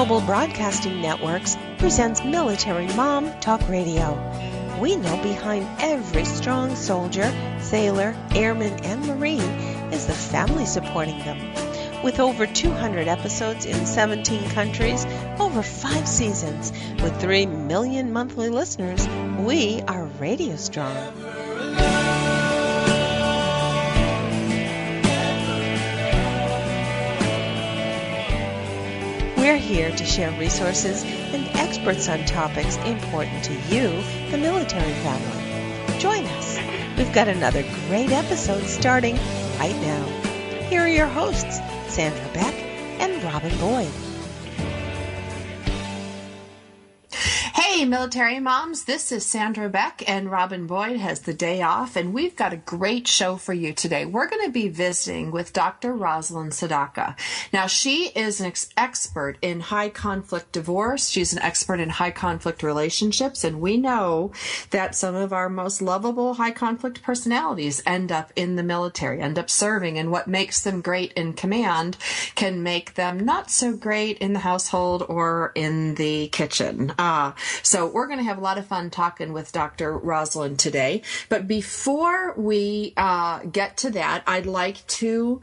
Global Broadcasting Networks presents Military Mom Talk Radio. We know behind every strong soldier, sailor, airman, and Marine is the family supporting them. With over 200 episodes in 17 countries, over 5 seasons, with 3 million monthly listeners, we are radio strong. We're here to share resources and experts on topics important to you, the military family. Join us. We've got another great episode starting right now. Here are your hosts, Sandra Beck and Robin Boyd. Hey, military moms, this is Sandra Beck, and Robin Boyd has the day off, and we've got a great show for you today. We're going to be visiting with Dr. Rosalind Sedacca. Now, she is an expert in high conflict divorce. She's an expert in high conflict relationships, and we know that some of our most lovable high conflict personalities end up in the military, end up serving, and what makes them great in command can make them not so great in the household or in the kitchen. So we're going to have a lot of fun talking with Dr. Rosalind today. But before we get to that, I'd like to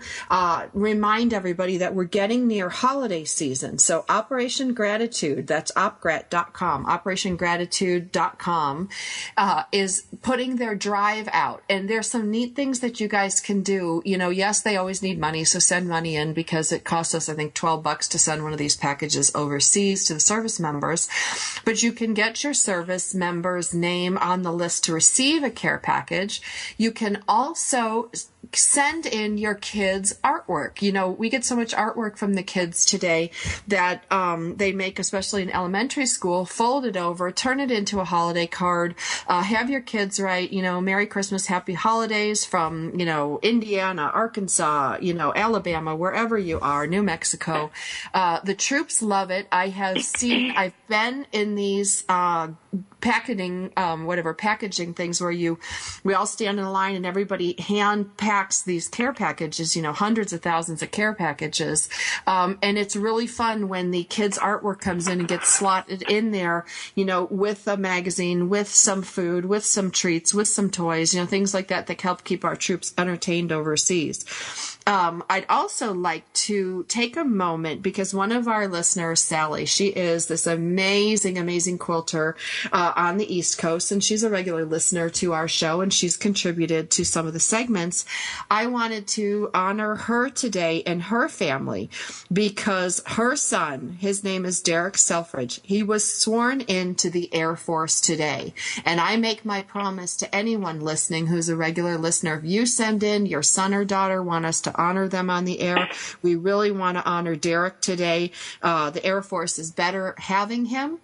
remind everybody that we're getting near holiday season. So Operation Gratitude, that's opgrat.com, operationgratitude.com, is putting their drive out. And there's some neat things that you guys can do. You know, yes, they always need money, so send money in because it costs us, I think, $12 to send one of these packages overseas to the service members. But you can get your service member's name on the list to receive a care package. You can also send in your kids' artwork. You know, we get so much artwork from the kids today that they make, especially in elementary school, fold it over, turn it into a holiday card, have your kids write, you know, Merry Christmas, Happy Holidays from, you know, Indiana, Arkansas, you know, Alabama, wherever you are, New Mexico. The troops love it. I've been in these packaging things where we all stand in a line and everybody hand packs these care packages, you know, hundreds of thousands of care packages. And it's really fun when the kids' artwork comes in and gets slotted in there, you know, with a magazine, with some food, with some treats, with some toys, you know, things like that that help keep our troops entertained overseas. I'd also like to take a moment because one of our listeners, Sally, she is this amazing quilter on the East Coast, and she's a regular listener to our show, and she's contributed to some of the segments. I wanted to honor her today and her family because her son, his name is Derek Selfridge, he was sworn into the Air Force today. And I make my promise to anyone listening who's a regular listener, if you send in your son or daughter, want us to honor them on the air, we really want to honor Derek today. The Air Force is better having him.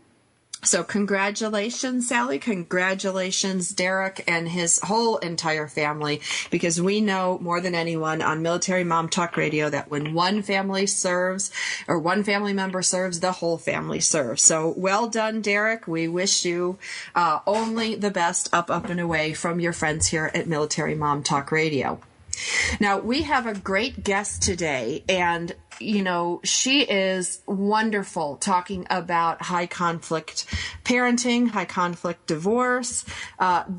So congratulations, Sally. Congratulations, Derek and his whole entire family, because we know more than anyone on Military Mom Talk Radio that when one family serves or one family member serves, the whole family serves. So well done, Derek. We wish you only the best up and away from your friends here at Military Mom Talk Radio. Now, we have a great guest today, and, you know, she is wonderful talking about high conflict parenting, high conflict divorce.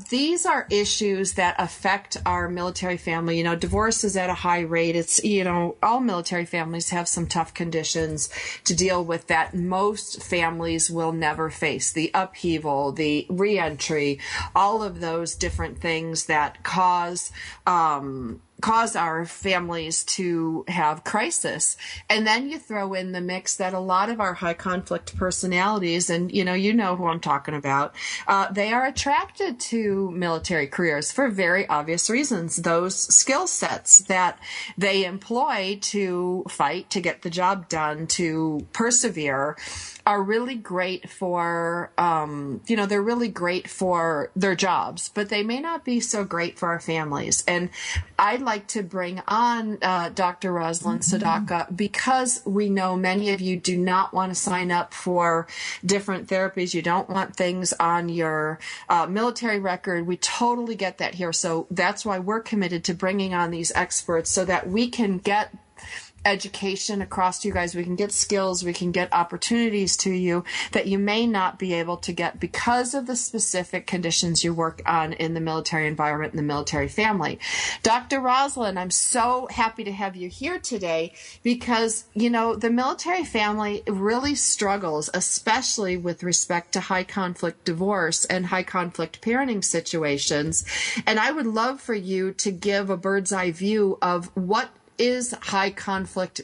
These are issues that affect our military family. You know, divorce is at a high rate. It's, you know, all military families have some tough conditions to deal with that most families will never face. The upheaval, the reentry, all of those different things that cause our families to have crisis. And then you throw in the mix that a lot of our high conflict personalities, and you know who I'm talking about, they are attracted to military careers for very obvious reasons. Those skill sets that they employ to fight, to get the job done, to persevere, are really great for, they're really great for their jobs, but they may not be so great for our families. And I'd like to bring on Dr. Rosalind Sedacca because we know many of you do not want to sign up for different therapies. You don't want things on your military record. We totally get that here. So that's why we're committed to bringing on these experts so that we can get education across to you guys. We can get skills. We can get opportunities to you that you may not be able to get because of the specific conditions you work on in the military environment and the military family. Dr. Rosalind, I'm so happy to have you here today because, the military family really struggles, especially with respect to high conflict divorce and high conflict parenting situations. And I would love for you to give a bird's eye view of what is high conflict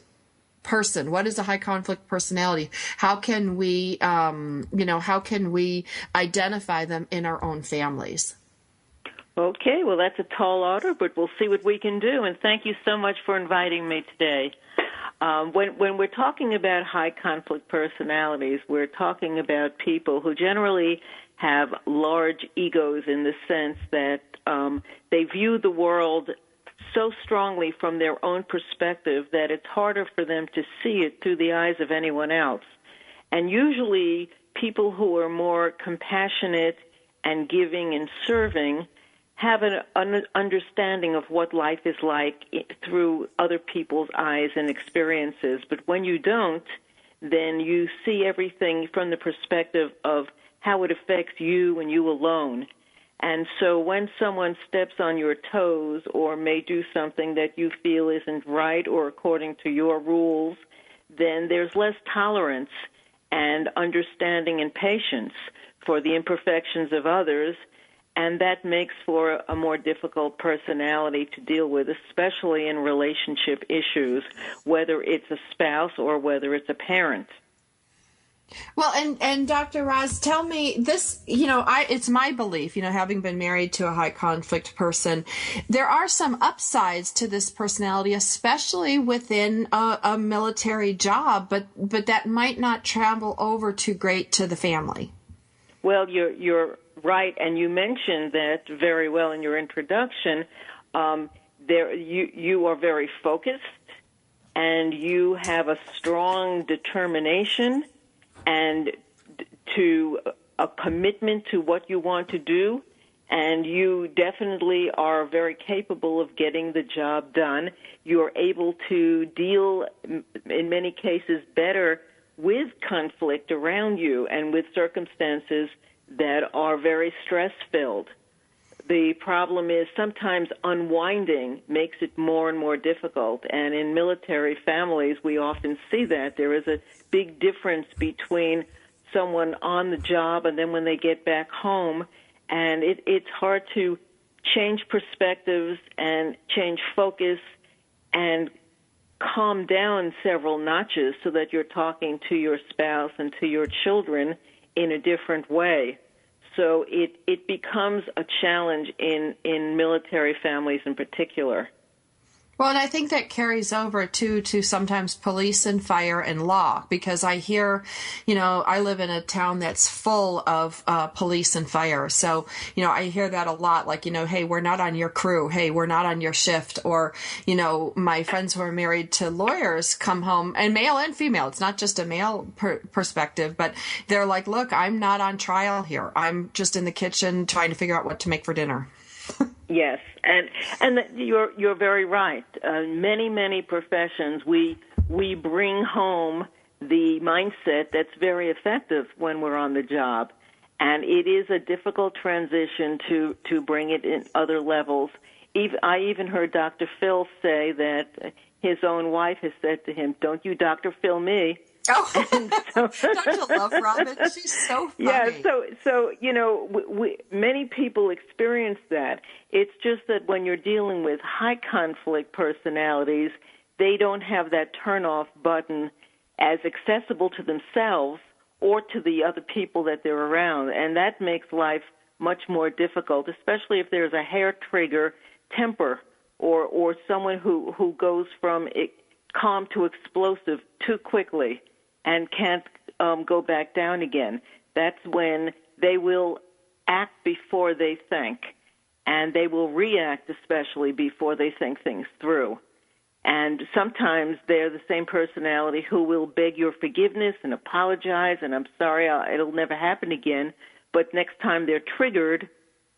person? What is a high conflict personality? How can we, identify them in our own families? Okay, well, that's a tall order, but we'll see what we can do. And thank you so much for inviting me today. When we're talking about high conflict personalities, we're talking about people who generally have large egos in the sense that they view the world so strongly from their own perspective that it's harder for them to see it through the eyes of anyone else. And usually people who are more compassionate and giving and serving have an understanding of what life is like through other people's eyes and experiences. But when you don't, then you see everything from the perspective of how it affects you and you alone. And so when someone steps on your toes or may do something that you feel isn't right or according to your rules, then there's less tolerance and understanding and patience for the imperfections of others, and that makes for a more difficult personality to deal with, especially in relationship issues, whether it's a spouse or whether it's a parent. Well, and Dr. Roz, tell me this, it's my belief, having been married to a high conflict person, there are some upsides to this personality, especially within a military job, but that might not travel over too great to the family. Well, you're right, and you mentioned that very well in your introduction. You are very focused, and you have a strong determination and to a commitment to what you want to do, and you definitely are very capable of getting the job done. You're able to deal, in many cases, better with conflict around you and with circumstances that are very stress-filled. The problem is sometimes unwinding makes it more and more difficult, and in military families we often see that. There is a big difference between someone on the job and then when they get back home, and it's hard to change perspectives and change focus and calm down several notches so that you're talking to your spouse and to your children in a different way. So it becomes a challenge in military families in particular. Well, and I think that carries over, too, to sometimes police and fire and law, because I hear, I live in a town that's full of police and fire. So, I hear that a lot, like, hey, we're not on your crew. Hey, we're not on your shift. Or, my friends who are married to lawyers come home, and male and female. It's not just a male perspective, but they're like, look, I'm not on trial here. I'm just in the kitchen trying to figure out what to make for dinner. Yes, and you're very right. Many professions we bring home the mindset that's very effective when we're on the job, and it is a difficult transition to bring it in other levels. I even heard Dr. Phil say that his own wife has said to him, "Don't you Dr. Phil me." Oh, don't you love Robin? She's so funny. Yeah, so many people experience that. It's just that when you're dealing with high conflict personalities, they don't have that turn-off button as accessible to themselves or to the other people that they're around, and that makes life much more difficult, especially if there's a hair-trigger temper or someone who goes from calm to explosive too quickly and can't go back down again. That's when they will act before they think, and they will react especially before they think things through. And sometimes they're the same personality who will beg your forgiveness and apologize, and I'm sorry, it'll never happen again. But next time they're triggered,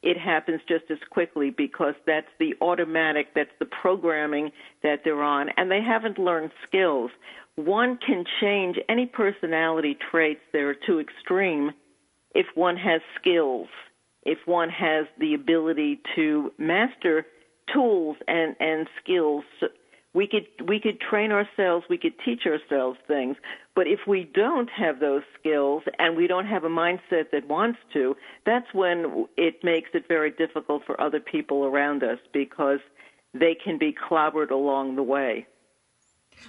it happens just as quickly because that's the automatic, that's the programming that they're on, and they haven't learned skills. One can change any personality traits that are too extreme if one has skills, if one has the ability to master tools and skills. We could train ourselves, we could teach ourselves things, but if we don't have those skills and we don't have a mindset that wants to, that's when it makes it very difficult for other people around us because they can be clobbered along the way.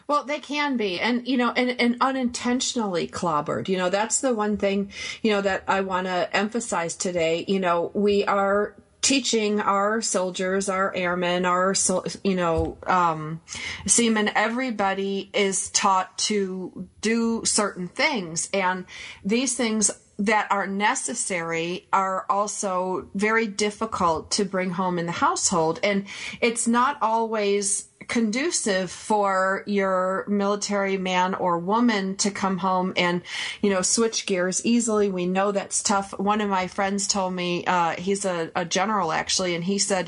Well, they can be, and and unintentionally clobbered. That's the one thing, that I want to emphasize today. We are teaching our soldiers, our airmen, our seamen, everybody is taught to do certain things, and these things that are necessary are also very difficult to bring home in the household, and it's not always conducive for your military man or woman to come home and, switch gears easily. We know that's tough. One of my friends told me, he's a general actually, and he said,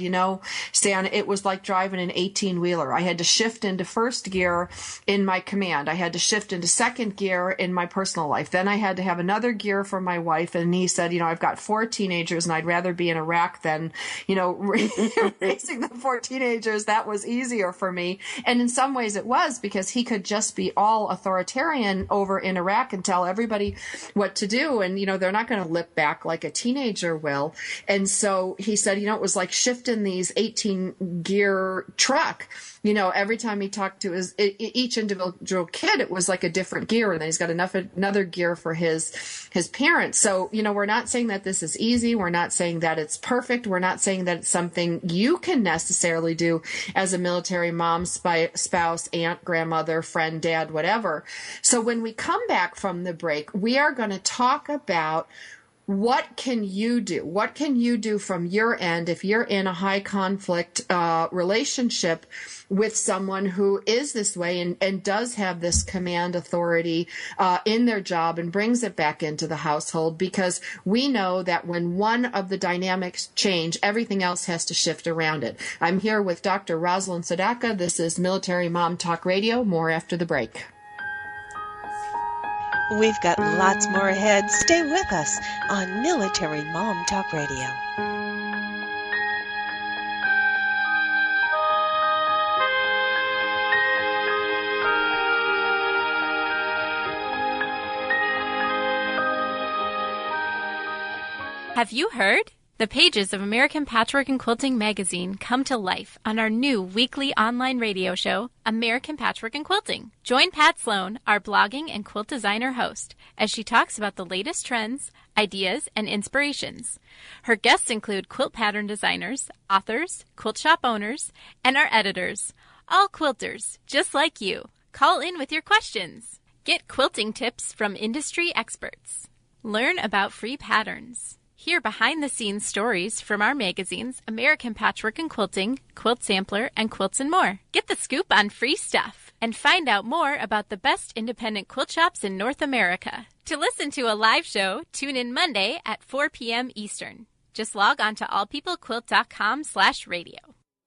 Stan, it was like driving an 18-wheeler. I had to shift into first gear in my command. I had to shift into second gear in my personal life. Then I had to have another gear for my wife. And he said, I've got 4 teenagers and I'd rather be in Iraq than, raising the 4 teenagers. That was easier for me. And in some ways it was, because he could just be all authoritarian over in Iraq and tell everybody what to do. And, they're not going to lip back like a teenager will. And so he said, it was like shifting these 18-gear truck. Every time he talked to each individual kid, it was like a different gear. And then he's got another gear for his parents. So, we're not saying that this is easy. We're not saying that it's perfect. We're not saying that it's something you can necessarily do as a military mom, spouse, aunt, grandmother, friend, dad, whatever. So when we come back from the break, we are going to talk about what can you do? What can you do from your end if you're in a high conflict relationship with someone who is this way and does have this command authority in their job and brings it back into the household? Because we know that when one of the dynamics change, everything else has to shift around it. I'm here with Dr. Rosalind Sedacca. This is Military Mom Talk Radio. More after the break. We've got lots more ahead. Stay with us on Military Mom Talk Radio. Have you heard? The pages of American Patchwork and Quilting magazine come to life on our new weekly online radio show, American Patchwork and Quilting. Join Pat Sloan, our blogging and quilt designer host, as she talks about the latest trends, ideas, and inspirations. Her guests include quilt pattern designers, authors, quilt shop owners, and our editors, all quilters, just like you. Call in with your questions. Get quilting tips from industry experts. Learn about free patterns. Hear behind-the-scenes stories from our magazines, American Patchwork and Quilting, Quilt Sampler, and Quilts and More. Get the scoop on free stuff and find out more about the best independent quilt shops in North America. To listen to a live show, tune in Monday at 4 p.m. Eastern. Just log on to allpeoplequilt.com/radio.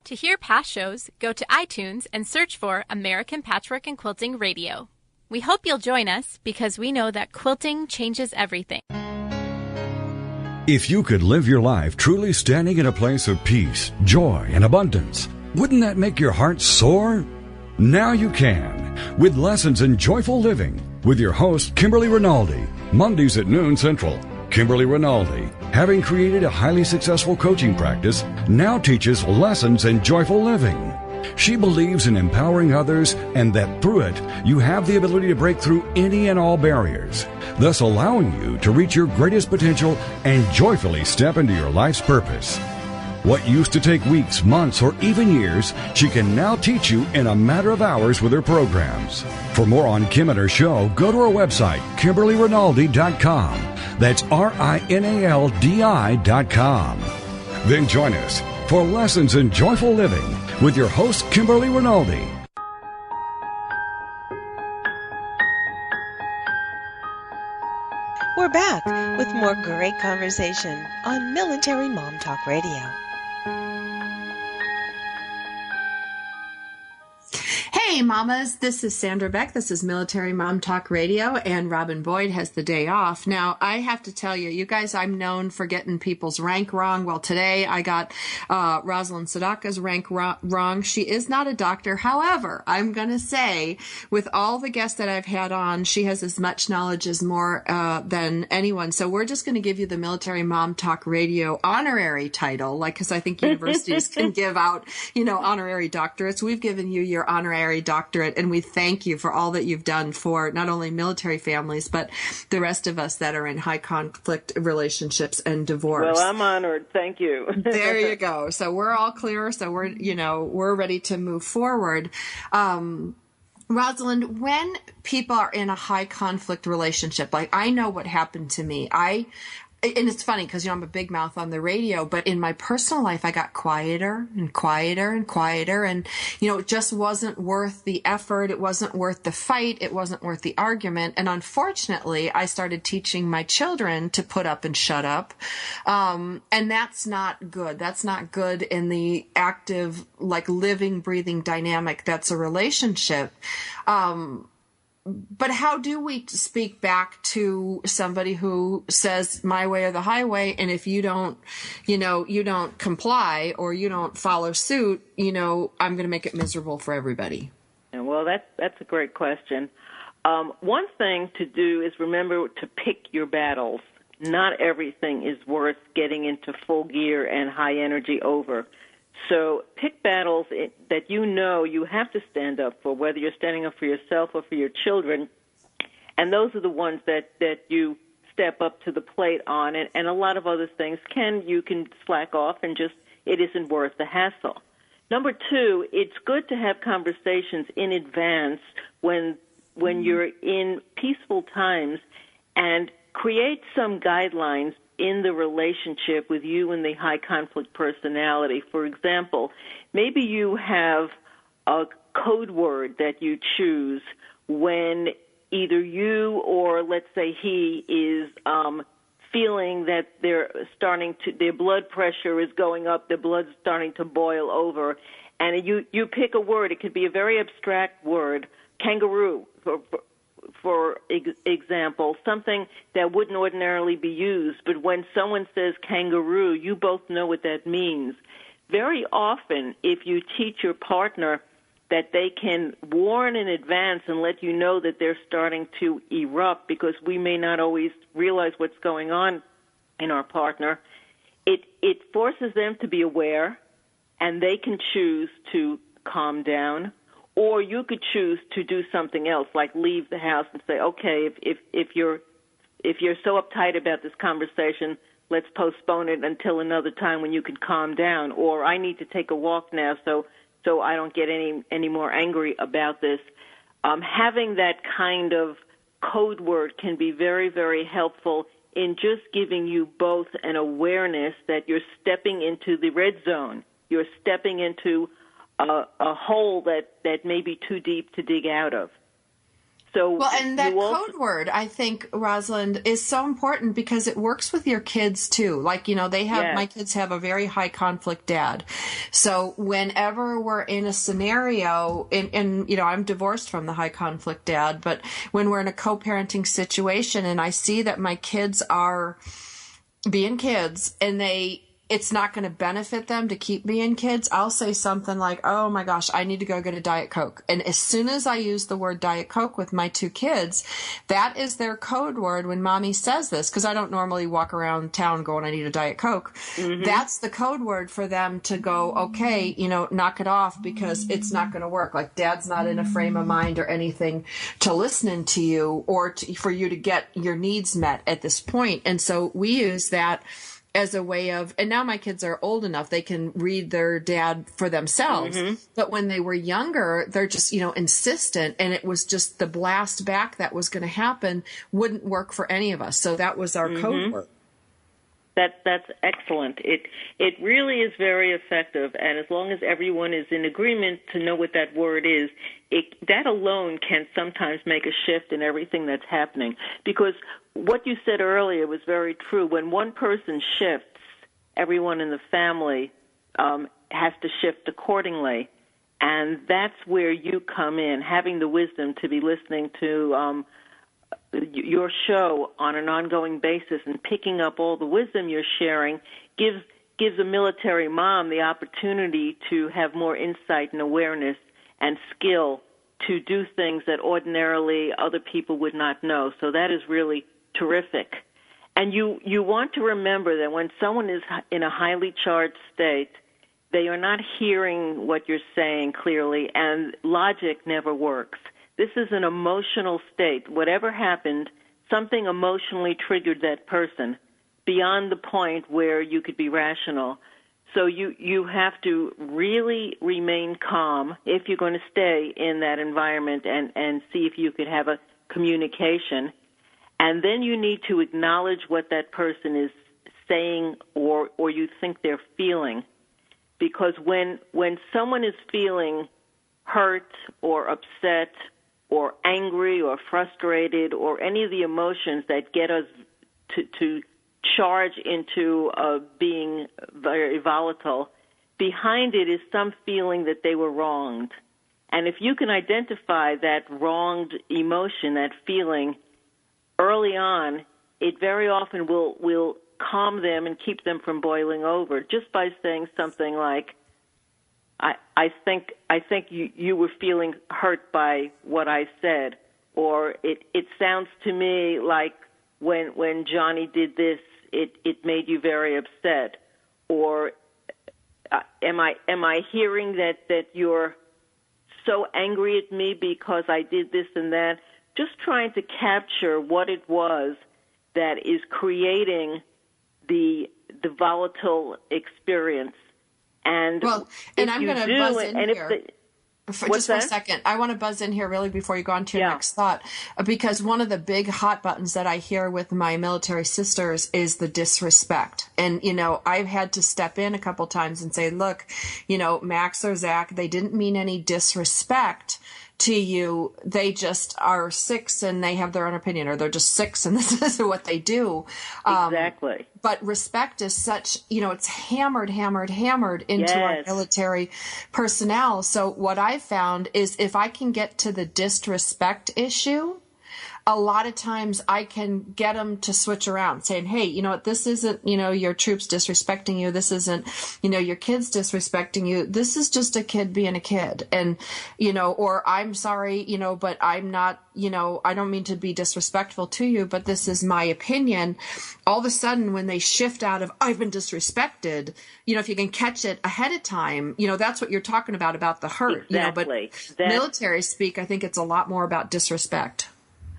To hear past shows, go to iTunes and search for American Patchwork and Quilting Radio. We hope you'll join us because we know that quilting changes everything. If you could live your life truly standing in a place of peace, joy, and abundance, wouldn't that make your heart soar? Now you can, with Lessons in Joyful Living, with your host, Kimberly Rinaldi, Mondays at noon Central. Kimberly Rinaldi, having created a highly successful coaching practice, now teaches Lessons in Joyful Living. She believes in empowering others and that through it, you have the ability to break through any and all barriers, thus allowing you to reach your greatest potential and joyfully step into your life's purpose. What used to take weeks, months, or even years, she can now teach you in a matter of hours with her programs. For more on Kim and her show, go to her website, KimberlyRinaldi.com. That's RINALDI.com. Then join us for Lessons in Joyful Living with your host, Kimberly Rinaldi. We're back with more great conversation on Military Mom Talk Radio. Hey, mamas, this is Sandra Beck. This is Military Mom Talk Radio, and Robin Boyd has the day off. Now, I have to tell you, you guys, I'm known for getting people's rank wrong. Well, today I got Rosalind Sedacca's rank wrong. She is not a doctor. However, I'm going to say, with all the guests that I've had on, she has as much knowledge as more than anyone. So we're just going to give you the Military Mom Talk Radio honorary title, like, because I think universities can give out, honorary doctorates. We've given you your honorary doctorate, and we thank you for all that you've done for not only military families, but the rest of us that are in high conflict relationships and divorce. Well, I'm honored. Thank you. There you go. So we're all clear. So we're ready to move forward. Rosalind, when people are in a high conflict relationship, like I know what happened to me, and it's funny because, I'm a big mouth on the radio, but in my personal life, I got quieter and quieter and quieter. And, it just wasn't worth the effort. It wasn't worth the fight. It wasn't worth the argument. And unfortunately, I started teaching my children to put up and shut up. And that's not good. That's not good in the active, like living, breathing dynamic that's a relationship. But how do we speak back to somebody who says my way or the highway? And if you don't, you don't comply or you don't follow suit, I'm going to make it miserable for everybody. Well, that's a great question. One thing to do is remember to pick your battles. Not everything is worth getting into full gear and high energy over. So pick battles that you have to stand up for, whether you're standing up for yourself or for your children. And those are the ones that you step up to the plate on. And a lot of other things you can slack off and just, it isn't worth the hassle. Number two, it's good to have conversations in advance when you're in peaceful times and create some guidelines in the relationship with you and the high conflict personality. For example, maybe you have a code word that you choose when either you or, let's say, he is feeling that their blood pressure is going up, their blood's starting to boil over, and you pick a word. It could be a very abstract word, kangaroo, for example, something that wouldn't ordinarily be used, but when someone says kangaroo, you both know what that means. Very often, if you teach your partner that they can warn in advance and let you know that they're starting to erupt, because we may not always realize what's going on in our partner, it forces them to be aware, and they can choose to calm down. Or you could choose to do something else, like leave the house and say, okay, if you're so uptight about this conversation, let's postpone it until another time when you can calm down. Or I need to take a walk now so I don't get any more angry about this. Having that kind of code word can be very, very helpful in just giving you both an awareness that you're stepping into the red zone. You're stepping into a hole that may be too deep to dig out of. So well, and that code word, I think, Rosalind, is so important because it works with your kids too. Like, they have, yes. My kids have a very high conflict dad. So whenever we're in a scenario, and I'm divorced from the high conflict dad, but when we're in a co-parenting situation and I see that my kids are being kids and it's not going to benefit them to keep being kids, I'll say something like, oh my gosh, I need to go get a Diet Coke. And as soon as I use the word Diet Coke with my two kids, that is their code word when mommy says this, because I don't normally walk around town going, I need a Diet Coke. Mm-hmm. That's the code word for them to go, okay, knock it off, because it's not going to work. Like, dad's not in a frame of mind or anything to listening to you or for you to get your needs met at this point. And so we use that as a way of, and now my kids are old enough, they can read their dad for themselves. Mm-hmm. But when they were younger, they're just, insistent. And it was just the blast back that was going to happen wouldn't work for any of us. So that was our code word. That's excellent. It really is very effective, and as long as everyone is in agreement to know what that word is, that alone can sometimes make a shift in everything that's happening. Because what you said earlier was very true. When one person shifts, everyone in the family has to shift accordingly, and that's where you come in, having the wisdom to be listening to your show on an ongoing basis and picking up all the wisdom you're sharing gives a military mom the opportunity to have more insight and awareness and skill to do things that ordinarily other people would not know. So that is really terrific. And you want to remember that when someone is in a highly charged state, they are not hearing what you're saying clearly, and logic never works. This is an emotional state. Whatever happened, something emotionally triggered that person beyond the point where you could be rational. So you have to really remain calm if you're going to stay in that environment and see if you could have a communication. And then you need to acknowledge what that person is saying or you think they're feeling. Because when someone is feeling hurt or upset or angry or frustrated or any of the emotions that get us to charge into being very volatile, behind it is some feeling that they were wronged. And if you can identify that wronged emotion, that feeling, early on, it very often will calm them and keep them from boiling over just by saying something like, I think you were feeling hurt by what I said, or it sounds to me like when Johnny did this, it made you very upset, or am I hearing that you're so angry at me because I did this and that? Just trying to capture what it was that is creating the volatile experience. And I'm going to buzz in here. Just for a second, I want to buzz in here really before you go on to your next thought, because one of the big hot buttons that I hear with my military sisters is the disrespect. And, I've had to step in a couple times and say, look, Max or Zach, they didn't mean any disrespect to you. They just are six and they have their own opinion, or they're just six and this is what they do. Exactly. But respect is such, it's hammered into our military personnel. So what I've found is if I can get to the disrespect issue, a lot of times I can get them to switch around saying, hey, you know what, this isn't, your troops disrespecting you. This isn't, your kids disrespecting you. This is just a kid being a kid. And, or I'm sorry, but I'm not, I don't mean to be disrespectful to you, but this is my opinion. All of a sudden, when they shift out of, I've been disrespected, if you can catch it ahead of time, that's what you're talking about the hurt, Exactly. But military speak, I think it's a lot more about disrespect.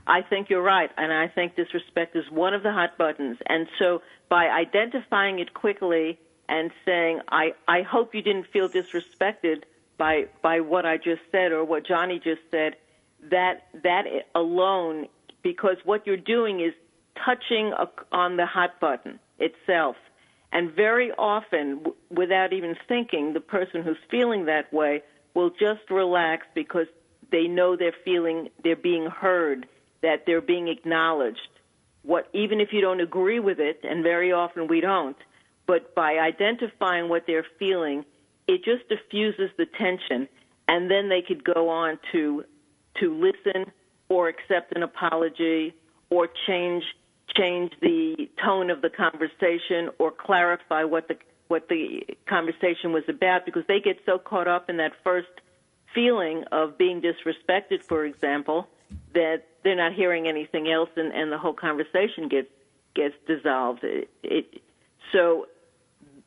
I think you're right, and I think disrespect is one of the hot buttons. And so by identifying it quickly and saying, I hope you didn't feel disrespected by what I just said or what Johnny just said, that alone, because what you're doing is touching on the hot button itself. And very often, without even thinking, the person who's feeling that way will just relax because they know they're being heard, that they're being acknowledged. Even if you don't agree with it, and very often we don't, but by identifying what they're feeling, it just diffuses the tension, and then they could go on to listen or accept an apology or change the tone of the conversation or clarify what the conversation was about, because they get so caught up in that first feeling of being disrespected, for example, that they're not hearing anything else, and the whole conversation gets dissolved. So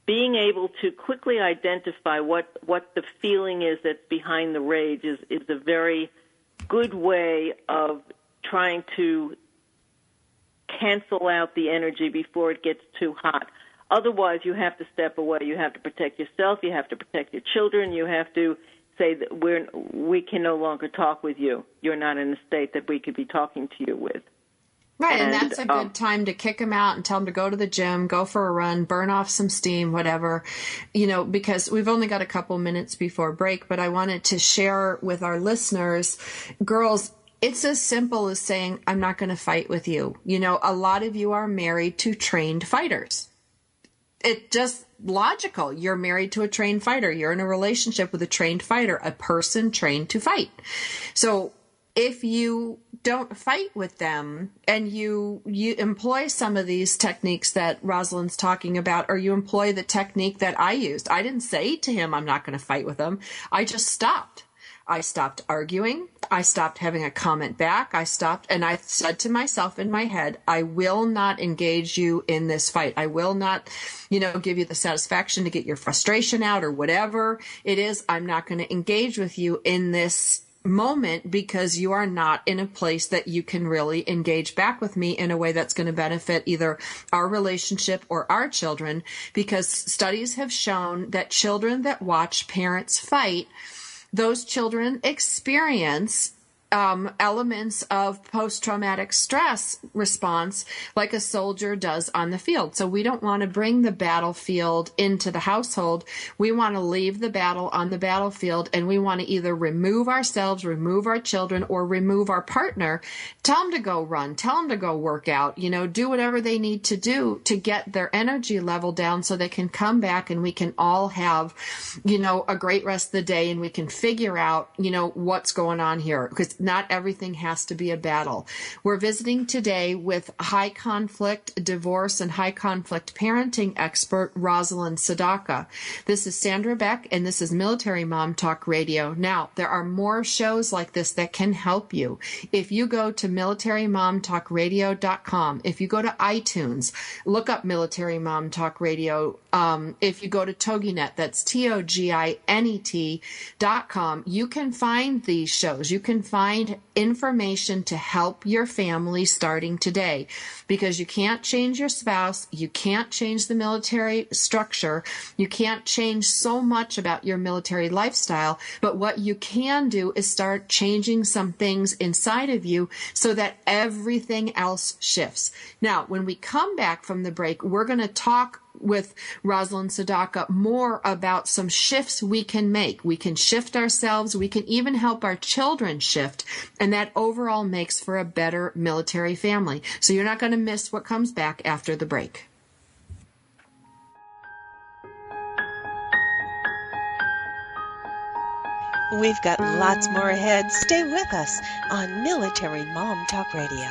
being able to quickly identify what the feeling is that's behind the rage is a very good way of trying to cancel out the energy before it gets too hot. Otherwise, you have to step away. You have to protect yourself. You have to protect your children. You have to say that we can no longer talk with you. You're not in a state that we could be talking to you with. Right, and that's a good time to kick them out and tell them to go to the gym, go for a run, burn off some steam, whatever, because we've only got a couple minutes before break, but I wanted to share with our listeners, girls, it's as simple as saying, I'm not going to fight with you. A lot of you are married to trained fighters. It just logical. You're married to a trained fighter. You're in a relationship with a trained fighter, a person trained to fight. So if you don't fight with them and you employ some of these techniques that Rosalind's talking about, or you employ the technique that I used, I didn't say to him, I'm not going to fight with him. I just stopped. I stopped arguing. I stopped having a comment back. I stopped and I said to myself in my head, I will not engage you in this fight. I will not, give you the satisfaction to get your frustration out or whatever it is. I'm not going to engage with you in this moment because you are not in a place that you can really engage back with me in a way that's going to benefit either our relationship or our children, because studies have shown that children that watch parents fight, those children experience elements of post-traumatic stress response like a soldier does on the field. So we don't want to bring the battlefield into the household. We want to leave the battle on the battlefield, and we want to either remove ourselves, remove our children, or remove our partner. Tell them to go run, tell them to go work out, do whatever they need to do to get their energy level down so they can come back and we can all have, a great rest of the day, and we can figure out, what's going on here, because not everything has to be a battle. We're visiting today with high conflict divorce and high conflict parenting expert Rosalind Sedacca. This is Sandra Beck, and this is Military Mom Talk Radio. Now, there are more shows like this that can help you. If you go to militarymomtalkradio.com, if you go to iTunes, look up Military Mom Talk Radio. If you go to TogiNet, that's TogiNet.com, you can find these shows. You can find information to help your family starting today, because you can't change your spouse. You can't change the military structure. You can't change so much about your military lifestyle. But what you can do is start changing some things inside of you so that everything else shifts. Now, when we come back from the break, we're going to talk with Rosalind Sedacca more about some shifts we can make. We can shift ourselves. We can even help our children shift. And that overall makes for a better military family. So you're not going to miss what comes back after the break. We've got lots more ahead. Stay with us on Military Mom Talk Radio.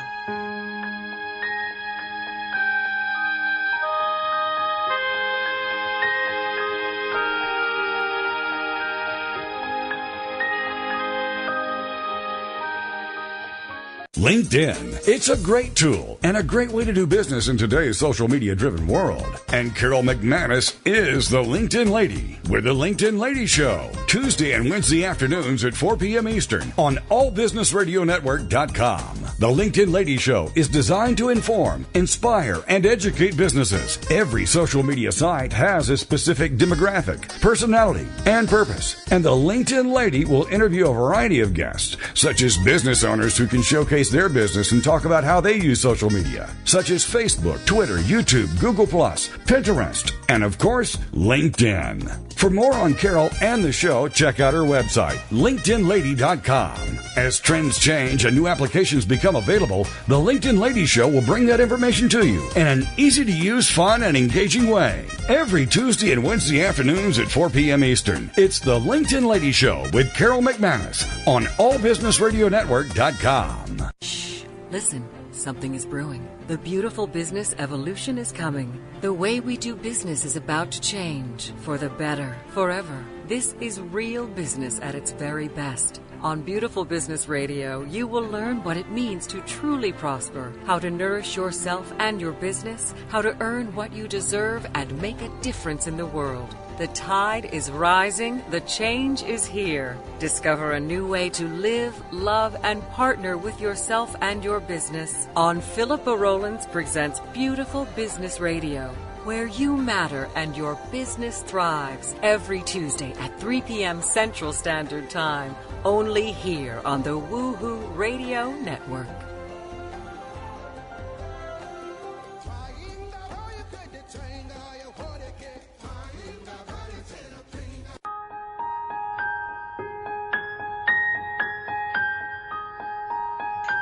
LinkedIn. It's a great tool and a great way to do business in today's social media driven world. And Carol McManus is the LinkedIn Lady with the LinkedIn Lady Show, Tuesday and Wednesday afternoons at 4 p.m. Eastern on allbusinessradionetwork.com. The LinkedIn Lady Show is designed to inform, inspire, and educate businesses. Every social media site has a specific demographic, personality, and purpose. And the LinkedIn Lady will interview a variety of guests, such as business owners who can showcase their business and talk about how they use social media, such as Facebook, Twitter, YouTube, Google+, Pinterest, and of course, LinkedIn. For more on Carol and the show, check out her website, LinkedInLady.com. As trends change and new applications become available, the LinkedIn Lady Show will bring that information to you in an easy-to-use, fun, and engaging way. Every Tuesday and Wednesday afternoons at 4 p.m. Eastern, it's the LinkedIn Lady Show with Carol McManus on allbusinessradionetwork.com. Shh, listen, something is brewing. The beautiful business evolution is coming. The way we do business is about to change for the better, forever. This is real business at its very best. On Beautiful Business Radio, you will learn what it means to truly prosper, how to nourish yourself and your business, how to earn what you deserve and make a difference in the world. The tide is rising, the change is here. Discover a new way to live, love, and partner with yourself and your business on Philippa Rowlands Presents Beautiful Business Radio, where you matter and your business thrives, every Tuesday at 3 p.m. Central Standard Time, only here on the Woohoo Radio Network.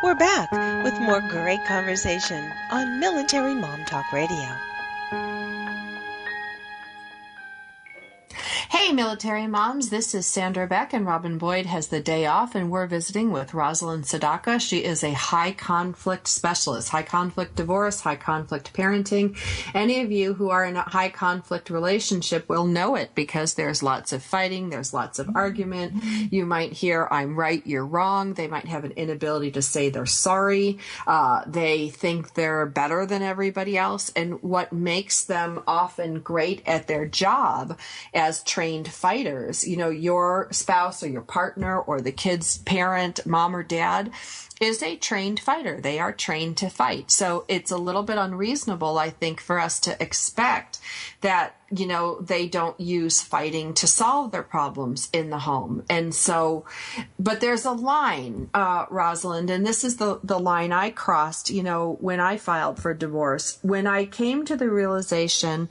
We're back with more great conversation on Military Mom Talk Radio. Hey, military moms, this is Sandra Beck, and Robin Boyd has the day off, and we're visiting with Rosalind Sedacca. She is a high conflict specialist, high conflict divorce, high conflict parenting. Any of you who are in a high conflict relationship will know it because there's lots of fighting, there's lots of argument. You might hear, I'm right, you're wrong. They might have an inability to say they're sorry. They think they're better than everybody else. And what makes them often great at their job as trained fighters, your spouse or your partner or the kid's parent, mom or dad, is a trained fighter. They are trained to fight. So it's a little bit unreasonable, I think, for us to expect that, they don't use fighting to solve their problems in the home. And so, but there's a line, Rosalind, and this is the line I crossed, when I filed for divorce, when I came to the realization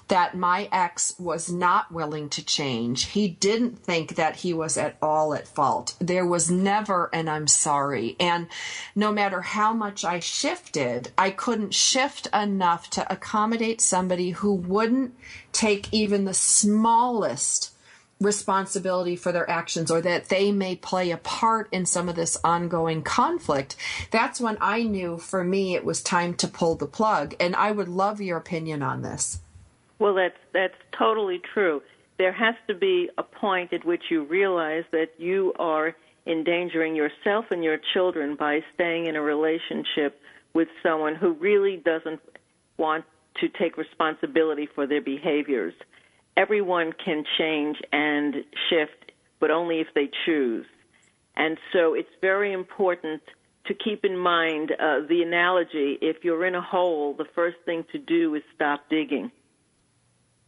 that my ex was not willing to change. He didn't think that he was at all at fault. There was never an I'm sorry. And no matter how much I shifted, I couldn't shift enough to accommodate somebody who wouldn't take even the smallest responsibility for their actions, or that they may play a part in some of this ongoing conflict. That's when I knew, for me, it was time to pull the plug. And I would love your opinion on this. Well, that's totally true. There has to be a point at which you realize that you are endangering yourself and your children by staying in a relationship with someone who really doesn't want to take responsibility for their behaviors. Everyone can change and shift, but only if they choose. And so it's very important to keep in mind the analogy, if you're in a hole, the first thing to do is stop digging.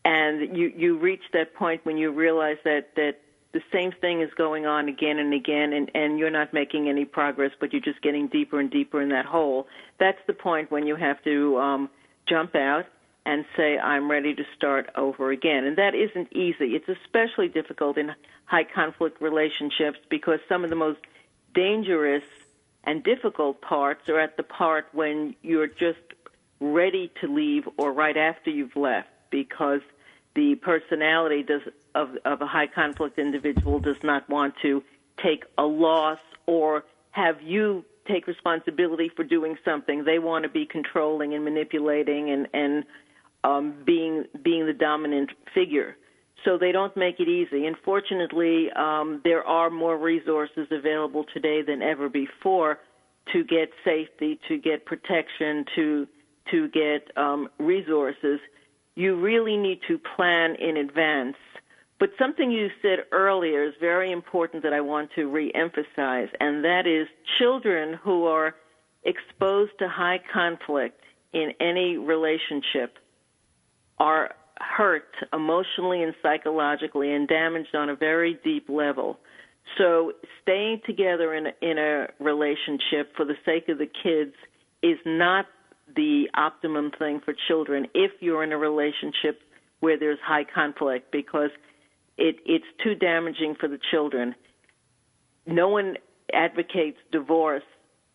And you reach that point when you realize that the same thing is going on again and again, and you're not making any progress, but you're just getting deeper and deeper in that hole. That's the point when you have to jump out and say, I'm ready to start over again. And that isn't easy. It's especially difficult in high-conflict relationships because some of the most dangerous and difficult parts are at the part when you're just ready to leave or right after you've left, because the personality of a high-conflict individual does not want to take a loss or have you take responsibility for doing something. They want to be controlling and manipulating and being the dominant figure. So they don't make it easy. And fortunately, there are more resources available today than ever before to get safety, to get protection, to get resources. You really need to plan in advance. But something you said earlier is very important that I want to reemphasize, and that is children who are exposed to high conflict in any relationship are hurt emotionally and psychologically and damaged on a very deep level. So staying together in a relationship for the sake of the kids is not the optimum thing for children if you're in a relationship where there's high conflict, because it's too damaging for the children. No one advocates divorce,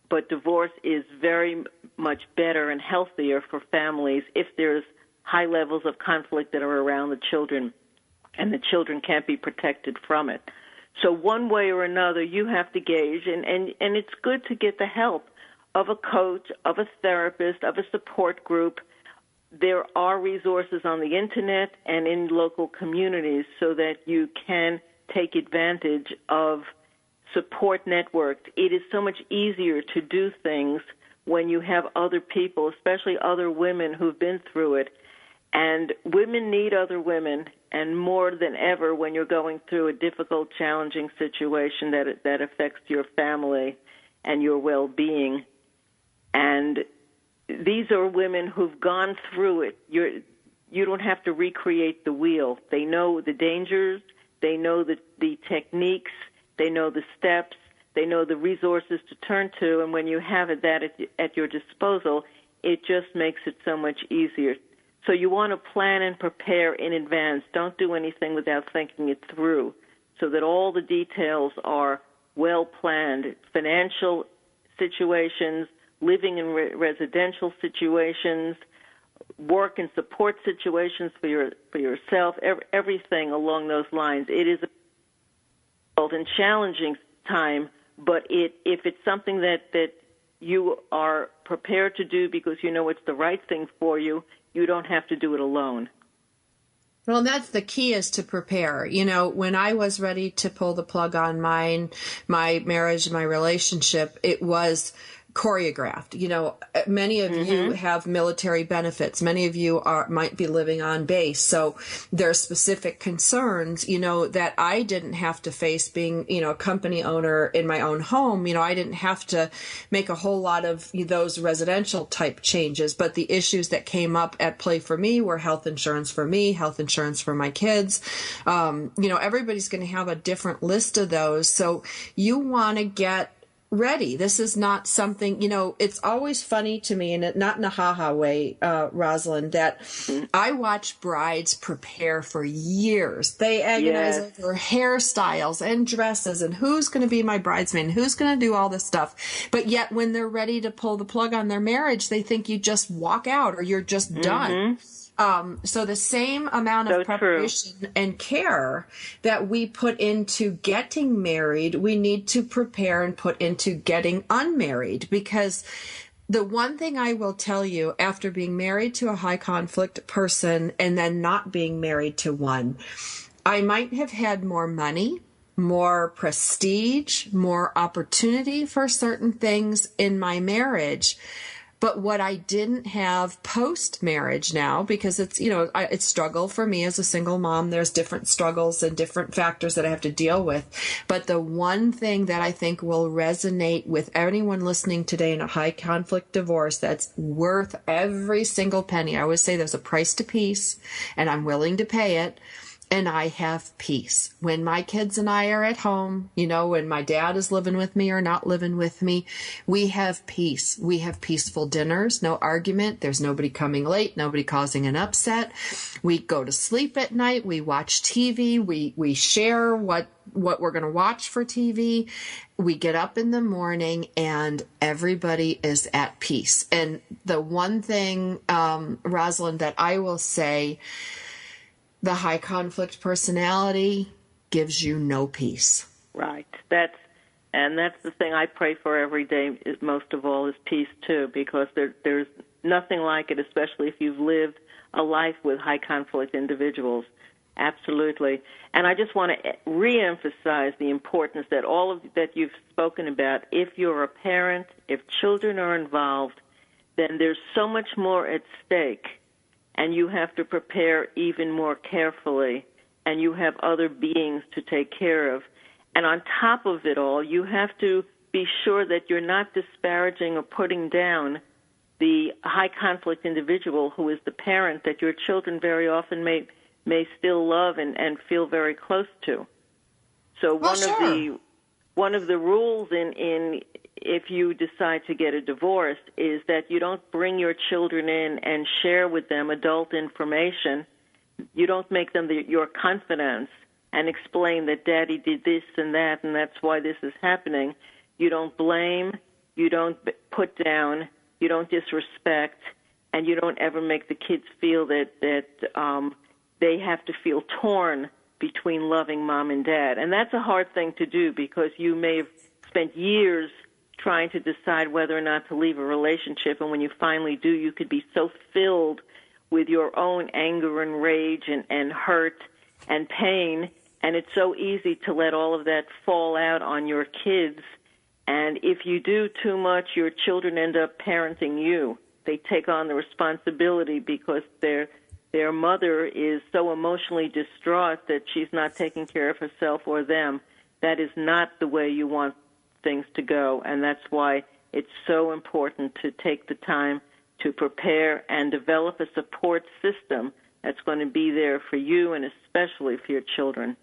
but divorce is very much better and healthier for families if there's high levels of conflict that are around the children and the children can't be protected from it. So one way or another, you have to gauge, and it's good to get the help of a coach, of a therapist, of a support group. There are resources on the Internet and in local communities so that you can take advantage of support networks. It is so much easier to do things when you have other people, especially other women who've been through it. And women need other women, and more than ever when you're going through a difficult, challenging situation that affects your family and your well-being. And these are women who've gone through it. You don't have to recreate the wheel. They know the dangers. They know the techniques. They know the steps. They know the resources to turn to. And when you have that at your disposal, it just makes it so much easier. So you want to plan and prepare in advance. Don't do anything without thinking it through so that all the details are well planned. Financial situations, living in residential situations, work and support situations for yourself, everything along those lines. It is a difficult and challenging time, but if it's something that you are prepared to do because you know it's the right thing for you, you don't have to do it alone. Well, that's the key, is to prepare. You know, when I was ready to pull the plug on my marriage, my relationship, it was choreographed. You know, many of you have military benefits. Many of you might be living on base. So there are specific concerns, you know, that I didn't have to face being, you know, a company owner in my own home. You know, I didn't have to make a whole lot of those residential type changes. But the issues that came up at play for me were health insurance for me, health insurance for my kids. You know, everybody's going to have a different list of those. So you want to get ready. This is not something, you know, it's always funny to me, and not in a ha-ha way, Rosalind, that I watch brides prepare for years. They agonize over hairstyles and dresses and who's going to be my bridesmaid and who's going to do all this stuff. But yet when they're ready to pull the plug on their marriage, they think you just walk out or you're just done. So the same amount of preparation and care that we put into getting married, we need to prepare and put into getting unmarried. Because the one thing I will tell you, after being married to a high conflict person and then not being married to one, I might have had more money, more prestige, more opportunity for certain things in my marriage. But what I didn't have post-marriage now, because it's, you know, it's struggle for me as a single mom. There's different struggles and different factors that I have to deal with. But the one thing that I think will resonate with anyone listening today in a high conflict divorce that's worth every single penny, I always say there's a price to peace, and I'm willing to pay it. And I have peace. When my kids and I are at home, you know, when my dad is living with me or not living with me, we have peace. We have peaceful dinners, no argument. There's nobody coming late, nobody causing an upset. We go to sleep at night. We watch TV. We share what we're going to watch for TV. We get up in the morning and everybody is at peace. And the one thing, Rosalind, that I will say, the high conflict personality gives you no peace. Right. That's the thing I pray for every day, is most of all, is peace too, because there's nothing like it, especially if you've lived a life with high conflict individuals. Absolutely. And I just want to reemphasize the importance that all of that you've spoken about. If you're a parent, if children are involved, then there's so much more at stake. And you have to prepare even more carefully, and you have other beings to take care of. And on top of it all, you have to be sure that you're not disparaging or putting down the high conflict individual who is the parent that your children very often may still love and feel very close to. So one of the rules in if you decide to get a divorce is that you don't bring your children in and share with them adult information. You don't make them your confidants and explain that daddy did this and that's why this is happening. You don't blame, you don't put down, you don't disrespect, and you don't ever make the kids feel that they have to feel torn between loving mom and dad. And that's a hard thing to do, because you may have spent years trying to decide whether or not to leave a relationship, and when you finally do, you could be so filled with your own anger and rage and hurt and pain, and it's so easy to let all of that fall out on your kids. And if you do too much, your children end up parenting you. They take on the responsibility because their mother is so emotionally distraught that she's not taking care of herself or them. That is not the way you want things to go, and that's why it's so important to take the time to prepare and develop a support system that's going to be there for you and especially for your children.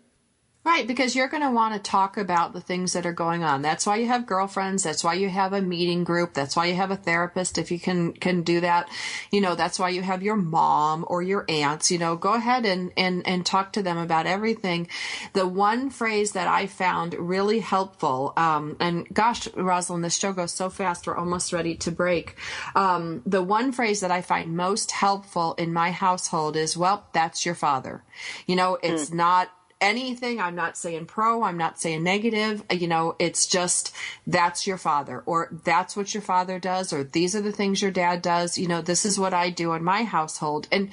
Right, because you're going to want to talk about the things that are going on. That's why you have girlfriends. That's why you have a meeting group. That's why you have a therapist, if you can do that. That's why you have your mom or your aunts. Go ahead and talk to them about everything. The one phrase that I found really helpful, and gosh, Rosalind, this show goes so fast, we're almost ready to break. The one phrase that I find most helpful in my household is, well, that's your father. It's not anything. I'm not saying pro, I'm not saying negative. It's just, that's your father, or that's what your father does, or these are the things your dad does. This is what I do in my household. And,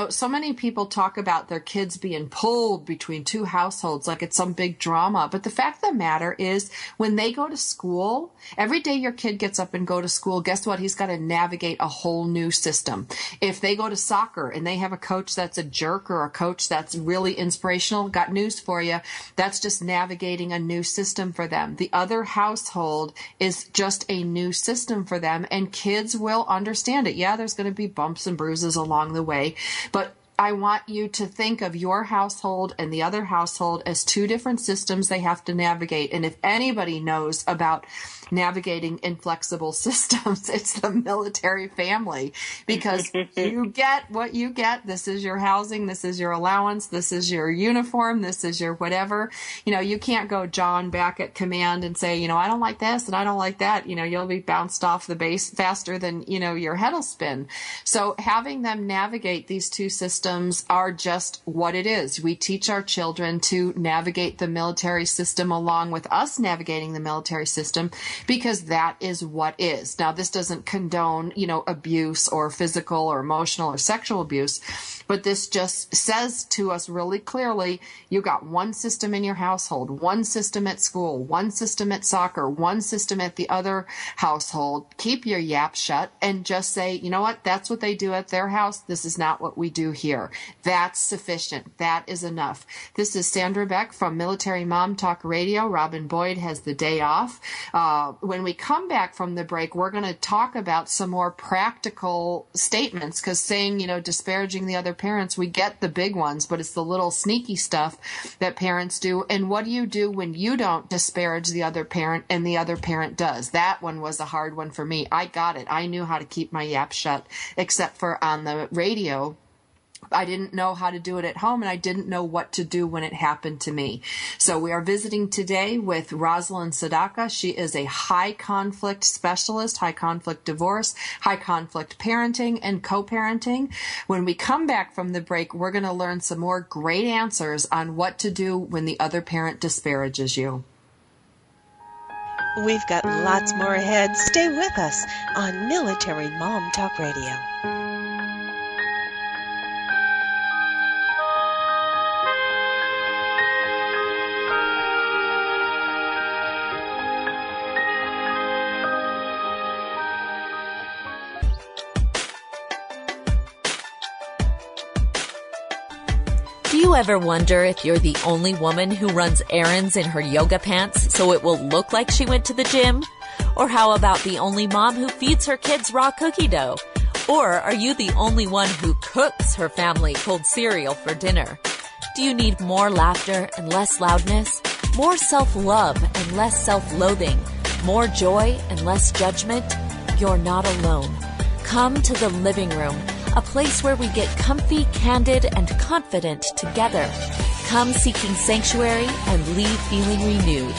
so many people talk about their kids being pulled between two households like it's some big drama. But the fact of the matter is, when they go to school, every day your kid gets up and go to school, guess what? He's got to navigate a whole new system. If they go to soccer and they have a coach that's a jerk or a coach that's really inspirational, got news for you. That's just navigating a new system for them. The other household is just a new system for them, and kids will understand it. Yeah, there's going to be bumps and bruises along the way, but I want you to think of your household and the other household as two different systems they have to navigate. And if anybody knows about navigating inflexible systems, it's the military family, because you get what you get. This is your housing. This is your allowance. This is your uniform. This is your whatever. You can't go John back at command and say, I don't like this and I don't like that. You'll be bounced off the base faster than, your head will spin. So having them navigate these two systems are just what it is. We teach our children to navigate the military system along with us navigating the military system, because that is what is. Now, this doesn't condone, abuse or physical or emotional or sexual abuse, but this just says to us really clearly, you got one system in your household, one system at school, one system at soccer, one system at the other household. Keep your yap shut and just say, you know what, that's what they do at their house. This is not what we do here. That's sufficient. That is enough. This is Sandra Beck from Military Mom Talk Radio. Robin Boyd has the day off. When we come back from the break, we're going to talk about some more practical statements, because saying, disparaging the other parents, we get the big ones, but it's the little sneaky stuff that parents do. And what do you do when you don't disparage the other parent and the other parent does? That one was a hard one for me. I got it. I knew how to keep my yap shut, except for on the radio. I didn't know how to do it at home, and I didn't know what to do when it happened to me. So we are visiting today with Rosalind Sedacca. She is a high conflict specialist, high conflict divorce, high conflict parenting, and co-parenting. When we come back from the break, we're going to learn some more great answers on what to do when the other parent disparages you. We've got lots more ahead. Stay with us on Military Mom Talk Radio. Do you ever wonder if you're the only woman who runs errands in her yoga pants so it will look like she went to the gym? Or how about the only mom who feeds her kids raw cookie dough? Or are you the only one who cooks her family cold cereal for dinner? Do you need more laughter and less loudness? More self-love and less self-loathing? More joy and less judgment? You're not alone. Come to the living room, a place where we get comfy, candid, and confident together. Come seeking sanctuary and leave feeling renewed.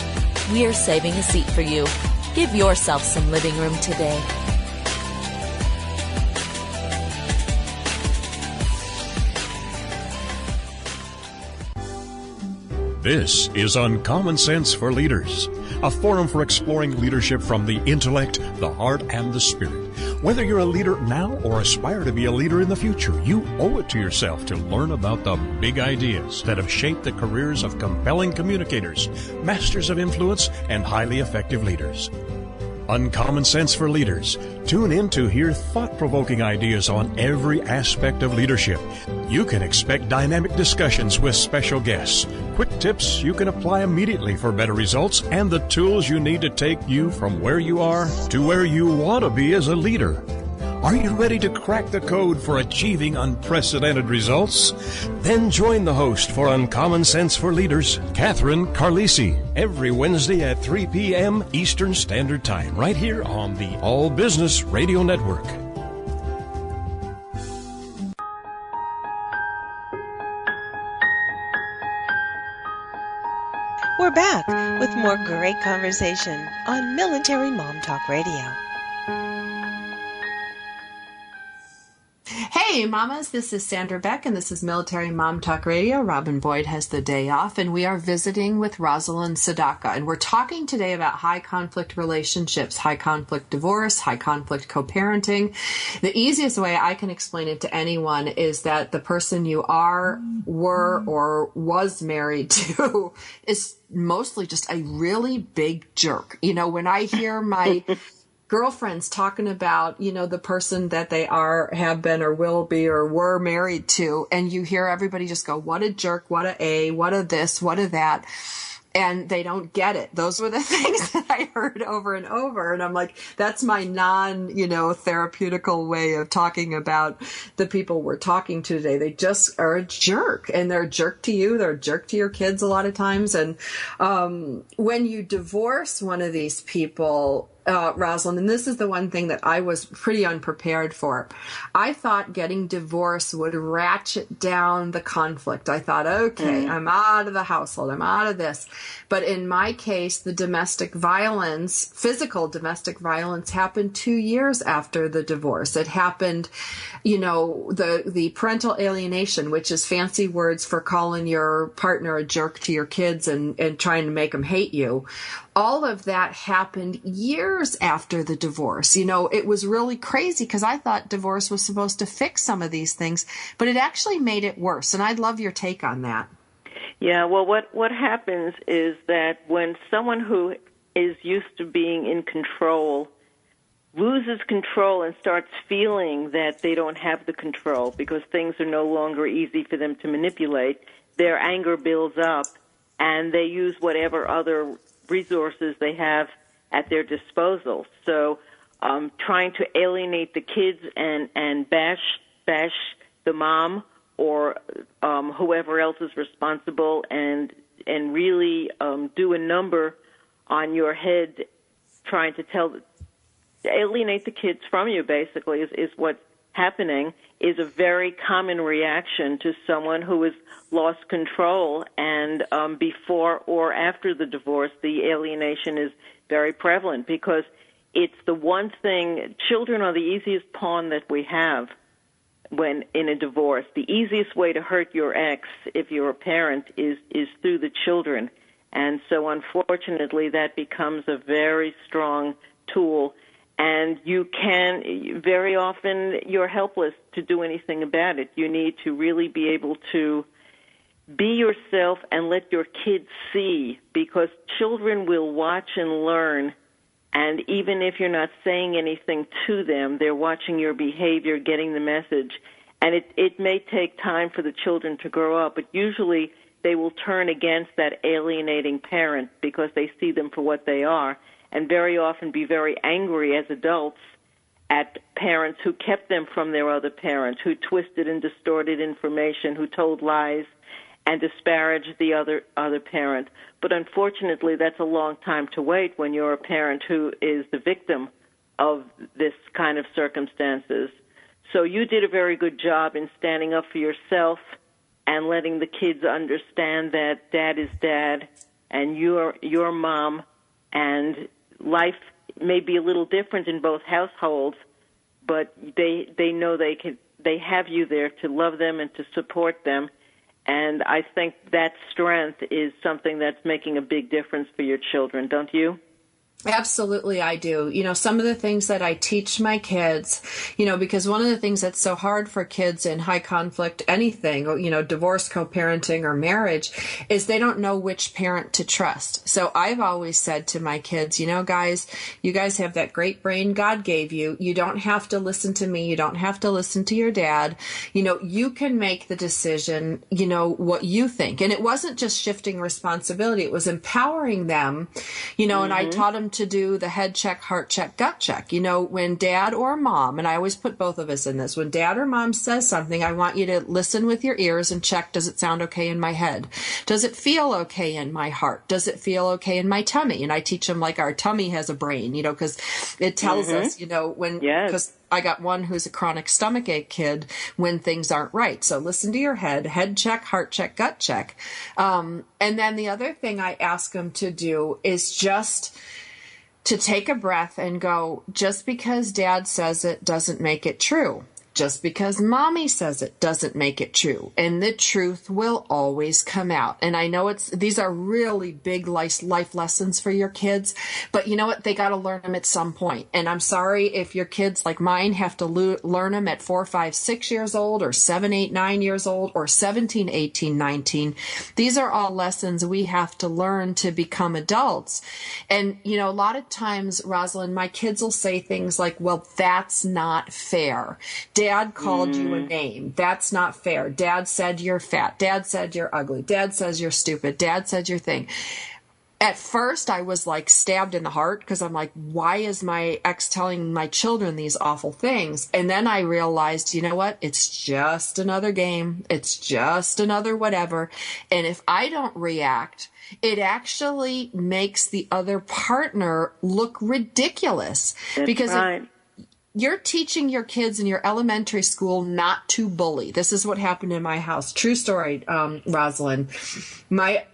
We're saving a seat for you. Give yourself some living room today. This is Uncommon Sense for Leaders, a forum for exploring leadership from the intellect, the heart, and the spirit. Whether you're a leader now or aspire to be a leader in the future, you owe it to yourself to learn about the big ideas that have shaped the careers of compelling communicators, masters of influence, and highly effective leaders. Uncommon Sense for Leaders. Tune in to hear thought-provoking ideas on every aspect of leadership. You can expect dynamic discussions with special guests, quick tips you can apply immediately for better results, and the tools you need to take you from where you are to where you want to be as a leader. Are you ready to crack the code for achieving unprecedented results? Then join the host for Uncommon Sense for Leaders, Catherine Carlisi, every Wednesday at 3 p.m. Eastern Standard Time, right here on the All Business Radio Network. We're back with more great conversation on Military Mom Talk Radio. Hey, mamas, this is Sandra Beck, and this is Military Mom Talk Radio. Robin Boyd has the day off, and we are visiting with Rosalind Sedacca, and we're talking today about high conflict relationships, high conflict divorce, high conflict co-parenting. The easiest way I can explain it to anyone is that the person you are, were, or was married to is mostly just a really big jerk. You know, when I hear my girlfriends talking about, you know, the person that they are, have been, or will be, or were married to, and you hear everybody just go, what a jerk, what a this, what a that, and they don't get it. Those were the things that I heard over and over, and I'm like, that's my therapeutical way of talking about the people we're talking to today. They just are a jerk, and they're a jerk to you, they're a jerk to your kids a lot of times, and when you divorce one of these people, Rosalind, and this is the one thing that I was pretty unprepared for. I thought getting divorced would ratchet down the conflict. I thought, okay, I'm out of the household, I'm out of this. But in my case, the domestic violence, physical domestic violence, happened 2 years after the divorce. It happened, you know, the parental alienation, which is fancy words for calling your partner a jerk to your kids and trying to make them hate you. All of that happened years after the divorce. You know, it was really crazy because I thought divorce was supposed to fix some of these things, but it actually made it worse. And I'd love your take on that. Yeah, well, what happens is that when someone who is used to being in control loses control and starts feeling that they don't have the control because things are no longer easy for them to manipulate, their anger builds up and they use whatever other resources they have at their disposal. So trying to alienate the kids and bash the mom or whoever else is responsible and really do a number on your head trying to alienate the kids from you, basically, is what's happening, is a very common reaction to someone who has lost control. And before or after the divorce, the alienation is very prevalent because it's the one thing, children are the easiest pawn that we have when in a divorce. The easiest way to hurt your ex, if you're a parent, is through the children. And so unfortunately, that becomes a very strong tool. And very often you're helpless to do anything about it. You need to really be able to be yourself and let your kids see, because children will watch and learn. And even if you're not saying anything to them, they're watching your behavior, getting the message. And it may take time for the children to grow up, but usually they will turn against that alienating parent because they see them for what they are, and very often be very angry as adults at parents who kept them from their other parents, who twisted and distorted information, who told lies and disparaged the other parent. But unfortunately, that's a long time to wait when you're a parent who is the victim of this kind of circumstances. So you did a very good job in standing up for yourself and letting the kids understand that dad is dad and you're your mom, and life may be a little different in both households, but they know they have you there to love them and to support them. And I think that strength is something that's making a big difference for your children, don't you? Absolutely, I do. You know, some of the things that I teach my kids, you know, because one of the things that's so hard for kids in high conflict, anything, you know, divorce, co-parenting, or marriage, is they don't know which parent to trust. So I've always said to my kids, you know, guys, you guys have that great brain God gave you. You don't have to listen to me. You don't have to listen to your dad. You know, you can make the decision, you know, what you think. And it wasn't just shifting responsibility. It was empowering them, you know, and I taught them them to do the head check, heart check, gut check. You know, when dad or mom, and I always put both of us in this, when dad or mom says something, I want you to listen with your ears and check, does it sound okay in my head? Does it feel okay in my heart? Does it feel okay in my tummy? And I teach them like our tummy has a brain, you know, because it tells us, you know, when, because I got one who's a chronic stomach ache kid when things aren't right. So listen to your head check, heart check, gut check. And then the other thing I ask them to do is just to take a breath and go, just because dad says it doesn't make it true. Just because mommy says it doesn't make it true. And the truth will always come out. And I know these are really big life lessons for your kids, but you know what? They got to learn them at some point. And I'm sorry if your kids like mine have to learn them at 4, 5, 6 years old, or 7, 8, 9 years old, or 17, 18, 19. These are all lessons we have to learn to become adults. And, you know, a lot of times, Rosalind, my kids will say things like, well, that's not fair. Dad called you a name. That's not fair. Dad said you're fat. Dad said you're ugly. Dad says you're stupid. Dad said your thing. At first, I was like stabbed in the heart because I'm like, why is my ex telling my children these awful things? And then I realized, you know what? It's just another game. It's just another whatever. And if I don't react, it actually makes the other partner look ridiculous. That's because right. You're teaching your kids in your elementary school not to bully. This is what happened in my house. True story, Rosalind. My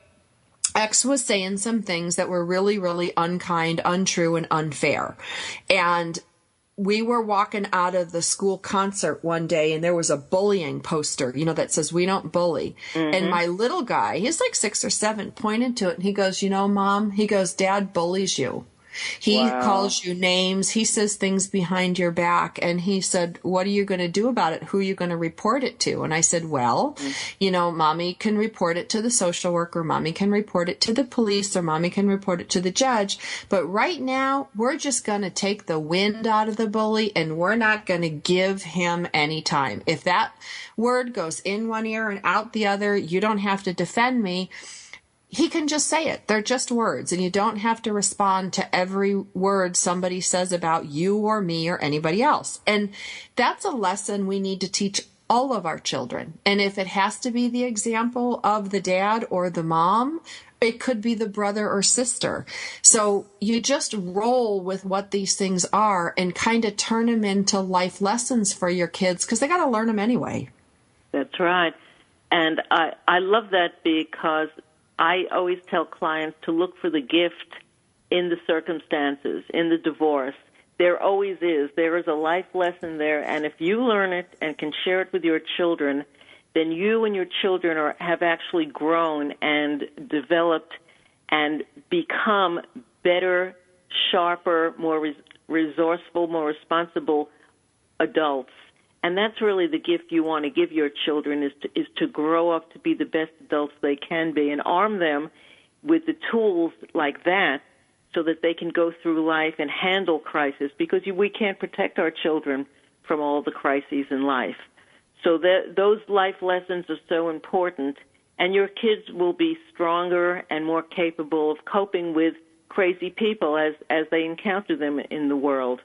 ex was saying some things that were really, really unkind, untrue, and unfair. And we were walking out of the school concert one day, and there was a bullying poster, you know, that says, we don't bully. And my little guy, he's like 6 or 7, pointed to it, and he goes, you know, Mom, he goes, Dad bullies you. He calls you names. He says things behind your back. And he said, what are you going to do about it? Who are you going to report it to? And I said, well, you know, Mommy can report it to the social worker. Mommy can report it to the police, or Mommy can report it to the judge. But right now, we're just going to take the wind out of the bully, and we're not going to give him any time. If that word goes in one ear and out the other, you don't have to defend me. He can just say it. They're just words, and you don't have to respond to every word somebody says about you or me or anybody else. And that's a lesson we need to teach all of our children. And if it has to be the example of the dad or the mom, it could be the brother or sister. So you just roll with what these things are and kind of turn them into life lessons for your kids, because they got to learn them anyway. That's right. And I love that, because I always tell clients to look for the gift in the circumstances, in the divorce. There always is. There is a life lesson there, and if you learn it and can share it with your children, then you and your children have actually grown and developed and become better, sharper, more resourceful, more responsible adults. And that's really the gift you want to give your children, is to grow up to be the best adults they can be, and arm them with the tools like that so that they can go through life and handle crisis, because we can't protect our children from all the crises in life. So those life lessons are so important, and your kids will be stronger and more capable of coping with crazy people as they encounter them in the world.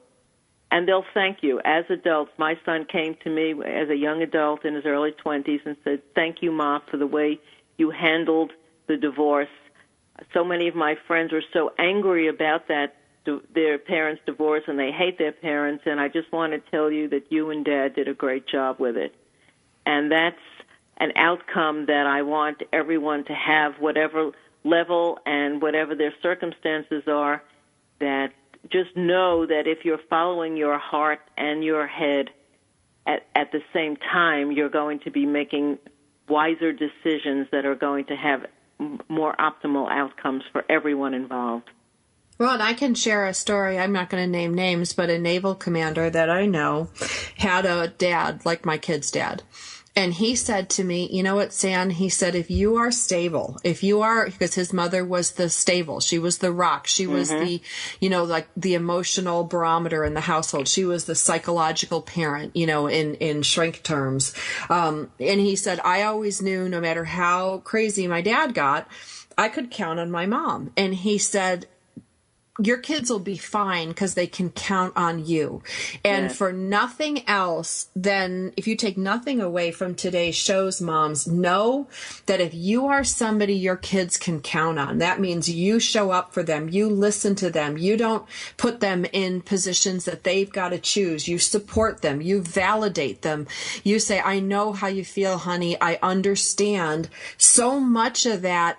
And they'll thank you. As adults, my son came to me as a young adult in his early 20s and said, thank you, Ma, for the way you handled the divorce. So many of my friends were so angry about that, their parents' divorce, and they hate their parents, and I just want to tell you that you and Dad did a great job with it. And that's an outcome that I want everyone to have, whatever level and whatever their circumstances are, that just know that if you're following your heart and your head at the same time, you're going to be making wiser decisions that are going to have more optimal outcomes for everyone involved. Well, and I can share a story. I'm not going to name names, but a naval commander that I know had a dad like my kid's dad. And he said to me, you know what, San, he said, if you are stable, because his mother was the stable, she was the rock, she was the, you know, like the emotional barometer in the household. She was the psychological parent, you know, in shrink terms. And he said, I always knew no matter how crazy my dad got, I could count on my mom. And he said, your kids will be fine because they can count on you. And for nothing else, then if you take nothing away from today's shows, moms, know that if you are somebody your kids can count on, that means you show up for them, you listen to them, you don't put them in positions that they've got to choose, you support them, you validate them, you say, I know how you feel, honey, I understand. So much of that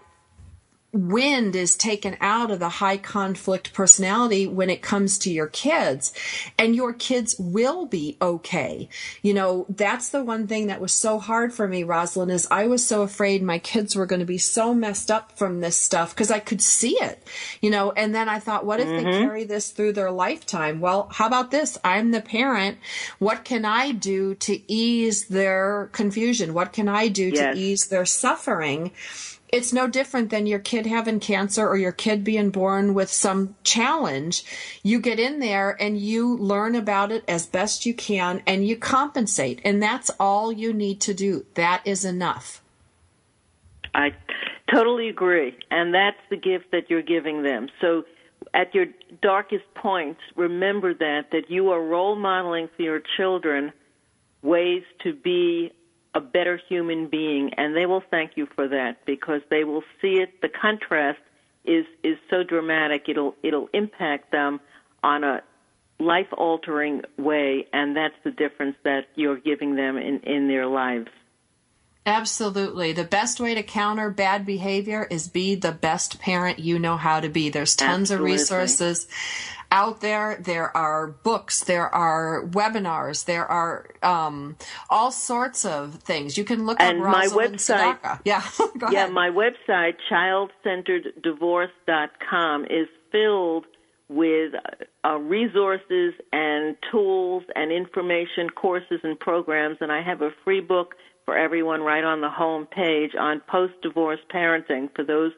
wind is taken out of the high conflict personality when it comes to your kids, and your kids will be okay. You know, that's the one thing that was so hard for me, Rosalind, is I was so afraid my kids were going to be so messed up from this stuff because I could see it, you know, and then I thought, what if they carry this through their lifetime? Well, how about this? I'm the parent. What can I do to ease their confusion? What can I do to ease their suffering? It's no different than your kid having cancer or your kid being born with some challenge. You get in there and you learn about it as best you can and you compensate. And that's all you need to do. That is enough. I totally agree. And that's the gift that you're giving them. So at your darkest points, remember that you are role modeling for your children ways to be a better human being, and they will thank you for that because they will see it. The contrast is so dramatic. It'll impact them on a life-altering way, and that's the difference that you're giving them in their lives. Absolutely. The best way to counter bad behavior is be the best parent you know how to be. There's tons of resources out there. There are books, there are webinars, there are all sorts of things. You can look up Rosalind Sedacca. Yeah, go ahead. Yeah, my website, childcentereddivorce.com, is filled with resources and tools and information, courses and programs, and I have a free book for everyone right on the home page on post-divorce parenting for those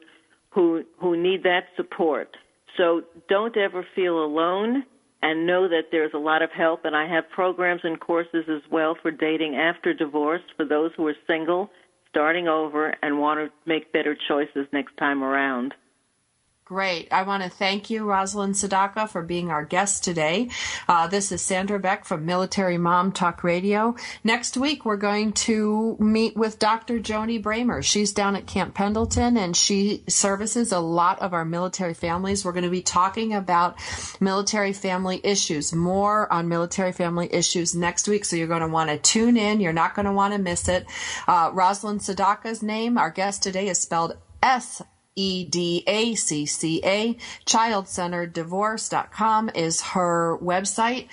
who need that support. So don't ever feel alone and know that there's a lot of help. And I have programs and courses as well for dating after divorce for those who are single, starting over, and want to make better choices next time around. Great. I want to thank you, Rosalind Sedacca, for being our guest today. This is Sandra Beck from Military Mom Talk Radio. Next week, we're going to meet with Dr. Joni Bramer. She's down at Camp Pendleton, and she services a lot of our military families. We're going to be talking about military family issues, more on military family issues next week, so you're going to want to tune in. You're not going to want to miss it. Rosalind Sedacca's name, our guest today, is spelled Sedacca. Childcentereddivorce.com is her website.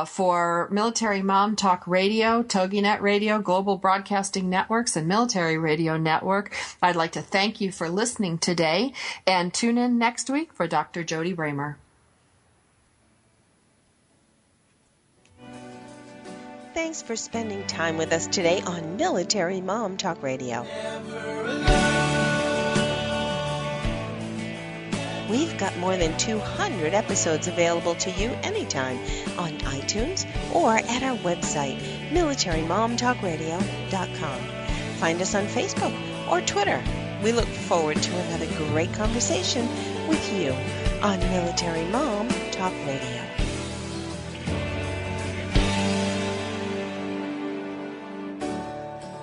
For Military Mom Talk Radio, TogiNet Radio, Global Broadcasting Networks, and Military Radio Network, I'd like to thank you for listening today, and tune in next week for Dr. Joni Bramer. Thanks for spending time with us today on Military Mom Talk Radio. We've got more than 200 episodes available to you anytime on iTunes or at our website, militarymomtalkradio.com. Find us on Facebook or Twitter. We look forward to another great conversation with you on Military Mom Talk Radio.